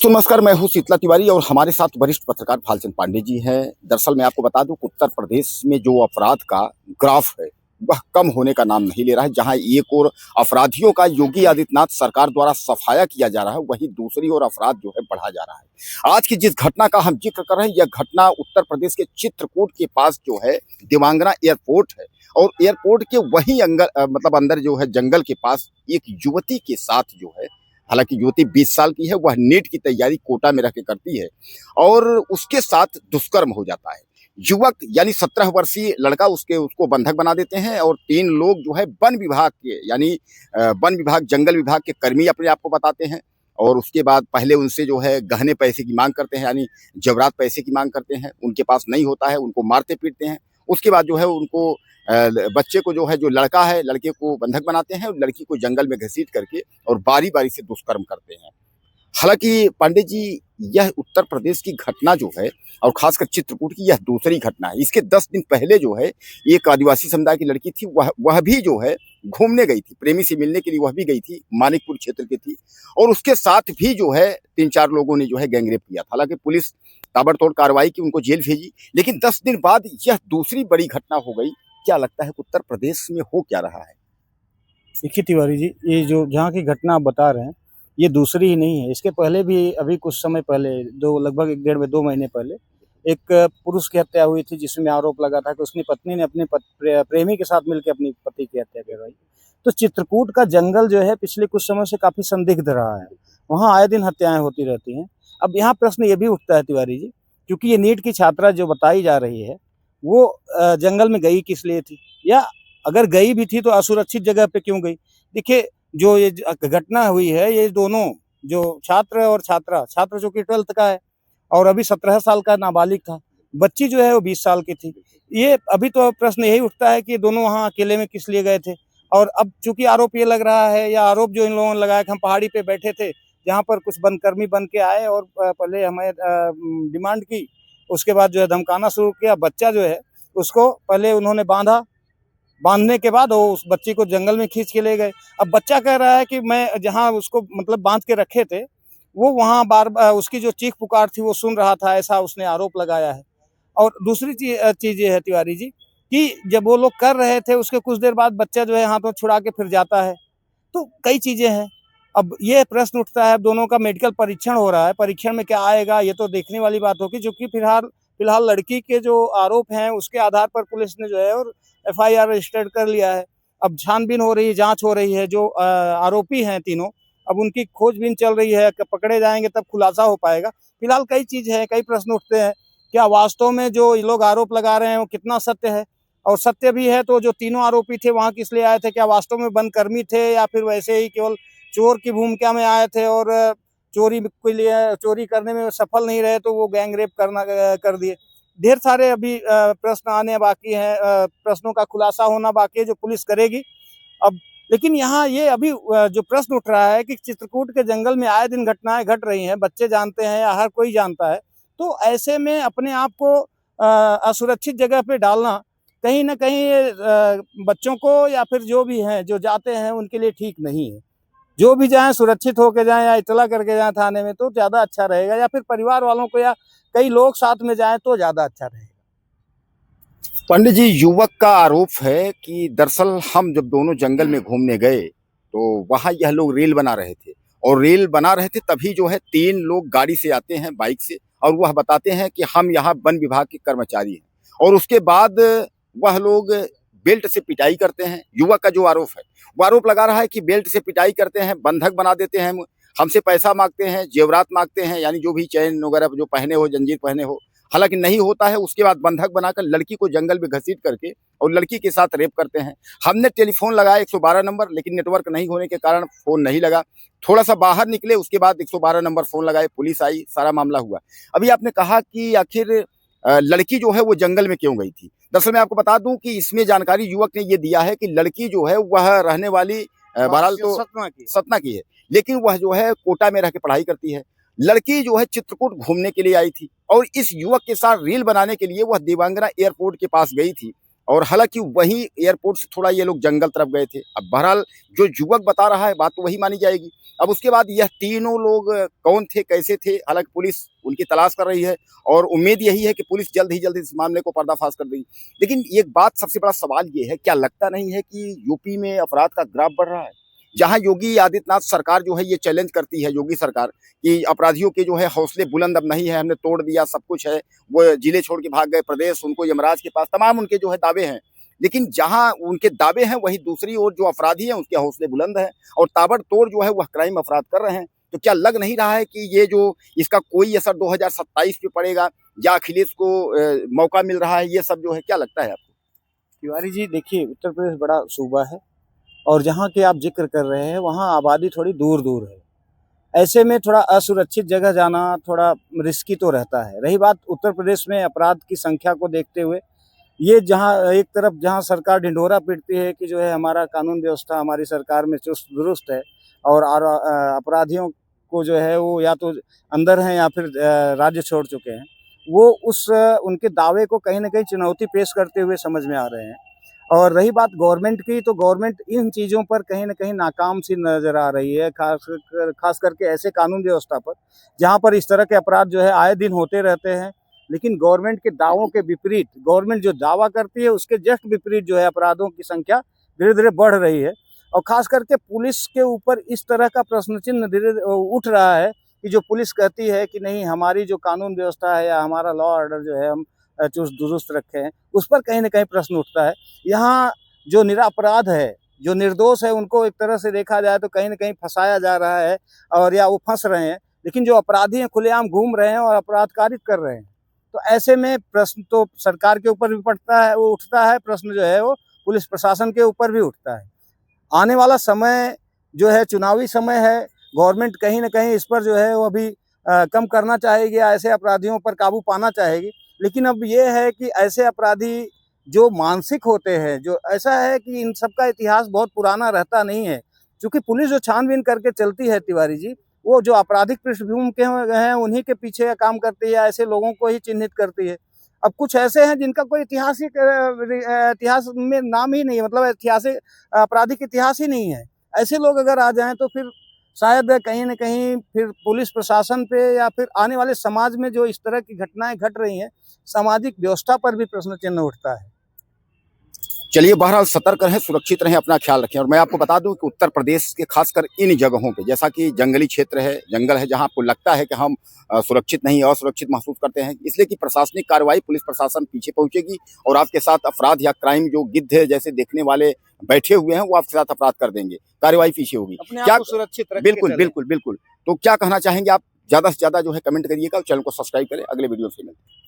तो नमस्कार, मैं हूँ शीतला तिवारी और हमारे साथ वरिष्ठ पत्रकार भालचंद पांडे जी हैं। दरअसल मैं आपको बता दूं कि उत्तर प्रदेश में जो अपराध का ग्राफ है वह कम होने का नाम नहीं ले रहा है। जहां एक और अपराधियों का योगी आदित्यनाथ सरकार द्वारा सफाया किया जा रहा है, वहीं दूसरी ओर अपराध जो है बढ़ा जा रहा है। आज की जिस घटना का हम जिक्र कर रहे हैं, यह घटना उत्तर प्रदेश के चित्रकूट के पास जो है देवांगना एयरपोर्ट है। और एयरपोर्ट के वहीं अंदर जो है जंगल के पास एक युवती के साथ जो है, हालांकि युवती 20 साल की है, वह नीट की तैयारी कोटा में रह के करती है और उसके साथ दुष्कर्म हो जाता है। युवक यानी 17 वर्षीय लड़का उसको बंधक बना देते हैं और 3 लोग जो है वन विभाग के यानी वन विभाग जंगल विभाग के कर्मी अपने आप को बताते हैं। और उसके बाद पहले उनसे जो है गहने पैसे की मांग करते हैं, यानी जेवरात पैसे की मांग करते हैं। उनके पास नहीं होता है, उनको मारते पीटते हैं। उसके बाद जो है उनको बच्चे को जो है, जो लड़का है, लड़के को बंधक बनाते हैं और लड़की को जंगल में घसीट करके और बारी बारी से दुष्कर्म करते हैं। हालांकि पांडे जी, यह उत्तर प्रदेश की घटना जो है और खासकर चित्रकूट की यह दूसरी घटना है। इसके 10 दिन पहले जो है एक आदिवासी समुदाय की लड़की थी, वह भी जो है घूमने गई थी, प्रेमी से मिलने के लिए वह भी गई थी, मानिकपुर क्षेत्र की थी। और उसके साथ भी जो है 3-4 लोगों ने जो है गैंगरेप किया था। हालांकि पुलिस ताबड़तोड़ कार्रवाई की, उनको जेल भेजी, लेकिन 10 दिन बाद यह दूसरी बड़ी घटना हो गई। क्या लगता है कि उत्तर प्रदेश में हो क्या रहा है? देखिए तिवारी जी, ये जो जहाँ की घटना आप बता रहे हैं, ये दूसरी ही नहीं है। इसके पहले भी अभी कुछ समय पहले, लगभग 1 डेढ़ में 2 महीने पहले एक पुरुष की हत्या हुई थी, जिसमें आरोप लगा था कि उसकी पत्नी ने अपने प्रेमी के साथ मिलकर अपनी पति की हत्या करवाई। तो चित्रकूट का जंगल जो है पिछले कुछ समय से काफी संदिग्ध रहा है। वहाँ आए दिन हत्याएं होती रहती हैं। अब यहाँ प्रश्न ये भी उठता है तिवारी जी, क्योंकि ये नीट की छात्रा जो बताई जा रही है, वो जंगल में गई किस लिए थी, या अगर गई भी थी तो असुरक्षित जगह पे क्यों गई? देखिए, जो ये घटना हुई है, ये दोनों जो छात्र और छात्र जो कि 12th का है और अभी 17 साल का नाबालिग था, बच्ची जो है वो 20 साल की थी। ये अभी तो प्रश्न यही उठता है कि दोनों वहाँ अकेले में किस लिए गए थे। और अब चूंकि आरोप ये लग रहा है, या आरोप जो इन लोगों ने लगाया कि हम पहाड़ी पे बैठे थे, जहाँ पर कुछ वनकर्मी बन के आए और पहले हमें डिमांड की, उसके बाद जो है धमकाना शुरू किया। बच्चा जो है उसको पहले उन्होंने बांधने के बाद वो उस बच्ची को जंगल में खींच के ले गए। अब बच्चा कह रहा है कि मैं जहाँ उसको मतलब बांध के रखे थे, वो वहाँ उसकी जो चीख पुकार थी वो सुन रहा था, ऐसा उसने आरोप लगाया है। और दूसरी चीज ये है तिवारी जी, कि जब वो लोग कर रहे थे, उसके कुछ देर बाद बच्चा जो है हाथों छुड़ा के फिर जाता है। तो कई चीजें हैं। अब ये प्रश्न उठता है, अब दोनों का मेडिकल परीक्षण हो रहा है, परीक्षण में क्या आएगा ये तो देखने वाली बात होगी। जो कि फिलहाल लड़की के जो आरोप हैं उसके आधार पर पुलिस ने जो है और FIR रजिस्टर्ड कर लिया है। अब छानबीन हो रही है, जांच हो रही है। जो आरोपी हैं तीनों, अब उनकी खोजबीन चल रही है, पकड़े जाएंगे तब खुलासा हो पाएगा। फिलहाल कई चीज है, कई प्रश्न उठते हैं, क्या वास्तव में जो ये लोग आरोप लगा रहे हैं वो कितना सत्य है, और सत्य भी है तो जो तीनों आरोपी थे वहां किस लिए आए थे, क्या वास्तव में वनकर्मी थे या फिर वैसे ही केवल चोर की भूमिका में आए थे और चोरी करने में सफल नहीं रहे तो वो गैंग रेप कर दिए। ढेर सारे अभी प्रश्न आने बाकी हैं, प्रश्नों का खुलासा होना बाकी है जो पुलिस करेगी अब। लेकिन यहाँ ये अभी जो प्रश्न उठ रहा है कि चित्रकूट के जंगल में आए दिन घटनाएं घट रही हैं, बच्चे जानते हैं या हर कोई जानता है, तो ऐसे में अपने आप को असुरक्षित जगह पे डालना कहीं ना कहीं बच्चों को या फिर जो भी हैं जो जाते हैं उनके लिए ठीक नहीं है। जो भी जाएं सुरक्षित होके जाएं या इतला करके जाएं थाने में तो ज्यादा अच्छा रहेगा, या फिर परिवार वालों को या कई लोग साथ में जाएं तो ज्यादा अच्छा रहेगा। पंडित जी, युवक का आरोप है कि दरअसल हम जब दोनों जंगल में घूमने गए तो वहां यह लोग रेल बना रहे थे, और रेल बना रहे थे तभी जो है 3 लोग गाड़ी से आते हैं, बाइक से, और वह बताते हैं कि हम यहाँ वन विभाग के कर्मचारी हैं। और उसके बाद वह लोग बेल्ट से पिटाई करते हैं। युवक का जो आरोप है, वो आरोप लगा रहा है कि बेल्ट से पिटाई करते हैं, बंधक बना देते हैं, हमसे पैसा मांगते हैं, जेवरात मांगते हैं, यानी जो भी चैन वगैरह जो पहने हो, जंजीर पहने हो। हालांकि नहीं होता है। उसके बाद बंधक बनाकर लड़की को जंगल में घसीट करके और लड़की के साथ रेप करते हैं। हमने टेलीफोन लगाया 112 नंबर, लेकिन नेटवर्क नहीं होने के कारण फोन नहीं लगा। थोड़ा सा बाहर निकले, उसके बाद 112 नंबर फोन लगाए, पुलिस आई, सारा मामला हुआ। अभी आपने कहा कि आखिर लड़की जो है वो जंगल में क्यों गई थी। दरअसल मैं आपको बता दूं कि इसमें जानकारी युवक ने ये दिया है कि लड़की जो है वह रहने वाली बहरहाल तो सतना की है, लेकिन वह जो है कोटा में रह के पढ़ाई करती है। लड़की जो है चित्रकूट घूमने के लिए आई थी और इस युवक के साथ रील बनाने के लिए वह देवांगना एयरपोर्ट के पास गई थी। और हालांकि वहीं एयरपोर्ट से थोड़ा ये लोग जंगल तरफ गए थे। अब बहरहाल जो युवक बता रहा है बात तो वही मानी जाएगी। अब उसके बाद यह तीनों लोग कौन थे, कैसे थे, हालांकि पुलिस उनकी तलाश कर रही है और उम्मीद यही है कि पुलिस जल्द ही जल्द इस मामले को पर्दाफाश कर देगी। लेकिन एक बात सबसे बड़ा सवाल ये है, क्या लगता नहीं है कि यूपी में अपराध का ग्राफ बढ़ रहा है? जहां योगी आदित्यनाथ सरकार जो है ये चैलेंज करती है, योगी सरकार, कि अपराधियों के जो है हौसले बुलंद अब नहीं है, हमने तोड़ दिया, सब कुछ है, वो जिले छोड़ के भाग गए प्रदेश, उनको यमराज के पास, तमाम उनके जो है दावे हैं। लेकिन जहां उनके दावे हैं वहीं दूसरी ओर जो अपराधी हैं उसके हौसले बुलंद हैं और ताबड़तोड़ जो है वह क्राइम अपराध कर रहे हैं। तो क्या लग नहीं रहा है कि ये जो इसका कोई असर 2027 पे पड़ेगा या अखिलेश को मौका मिल रहा है, ये सब जो है, क्या लगता है आपको? तिवारी जी देखिए, उत्तर प्रदेश बड़ा सूबा है और जहाँ के आप जिक्र कर रहे हैं वहाँ आबादी थोड़ी दूर दूर है। ऐसे में थोड़ा असुरक्षित जगह जाना थोड़ा रिस्की तो रहता है। रही बात उत्तर प्रदेश में अपराध की संख्या को देखते हुए, ये जहाँ एक तरफ जहाँ सरकार ढिंढोरा पीटती है कि जो है हमारा कानून व्यवस्था हमारी सरकार में चुस्त दुरुस्त है और अपराधियों को जो है वो या तो अंदर हैं या फिर राज्य छोड़ चुके हैं, वो उनके दावे को कहीं ना कहीं चुनौती पेश करते हुए समझ में आ रहे हैं। और रही बात गवर्नमेंट की, तो गवर्नमेंट इन चीज़ों पर कहीं न कहीं नाकाम सी नज़र आ रही है, खास करके ऐसे कानून व्यवस्था पर, जहाँ पर इस तरह के अपराध जो है आए दिन होते रहते हैं। लेकिन गवर्नमेंट के दावों के विपरीत, गवर्नमेंट जो दावा करती है उसके जस्ट विपरीत जो है अपराधों की संख्या धीरे-धीरे बढ़ रही है। और खास करके पुलिस के ऊपर इस तरह का प्रश्न चिन्ह धीरे उठ रहा है कि जो पुलिस कहती है कि नहीं, हमारी जो कानून व्यवस्था है या हमारा लॉ ऑर्डर जो है हम चुस्त दुरुस्त रखे हैं, उस पर कहीं न कहीं प्रश्न उठता है। यहाँ जो निरपराध है, जो निर्दोष है, उनको एक तरह से देखा जाए तो कहीं न कहीं फँसाया जा रहा है और या वो फँस रहे हैं। लेकिन जो अपराधी हैं खुलेआम घूम रहे हैं और अपराध कारित कर रहे हैं। तो ऐसे में प्रश्न तो सरकार के ऊपर भी पड़ता है, वो उठता है प्रश्न जो है वो पुलिस प्रशासन के ऊपर भी उठता है। आने वाला समय जो है चुनावी समय है, गवर्नमेंट कहीं न कहीं इस पर जो है वो अभी कम करना चाहेगी या ऐसे अपराधियों पर काबू पाना चाहेगी। लेकिन अब ये है कि ऐसे अपराधी जो मानसिक होते हैं, जो ऐसा है कि इन सब का इतिहास बहुत पुराना रहता नहीं है। चूँकि पुलिस जो छानबीन करके चलती है तिवारी जी, वो जो आपराधिक पृष्ठभूमि के हैं उन्हीं के पीछे काम करती है, ऐसे लोगों को ही चिन्हित करती है। अब कुछ ऐसे हैं जिनका कोई इतिहास में नाम ही नहीं है, मतलब ऐतिहासिक आपराधिक इतिहास ही नहीं है। ऐसे लोग अगर आ जाएँ तो फिर शायद कहीं न कहीं फिर पुलिस प्रशासन पे या फिर आने वाले समाज में जो इस तरह की घटनाएँ घट रही हैं, सामाजिक व्यवस्था पर भी प्रश्न चिन्ह उठता है। चलिए, बहरहाल सतर्क रहें, सुरक्षित रहें, अपना ख्याल रखें। और मैं आपको बता दूं कि उत्तर प्रदेश के खासकर इन जगहों पे, जैसा कि जंगली क्षेत्र है, जंगल है, जहां आपको लगता है कि हम सुरक्षित नहीं, असुरक्षित महसूस करते हैं, इसलिए कि प्रशासनिक कार्रवाई, पुलिस प्रशासन पीछे पहुंचेगी और आपके साथ अपराध या क्राइम जो गिद्ध है जैसे देखने वाले बैठे हुए हैं, वो आपके साथ अपराध कर देंगे, कार्रवाई पीछे होगी। अपने क्या आप को सुरक्षित रख के बिल्कुल चलें। बिल्कुल बिल्कुल। तो क्या कहना चाहेंगे आप? ज्यादा से ज्यादा जो है कमेंट करिएगा, चैनल को सब्सक्राइब करें। अगले वीडियो से मिलते हैं।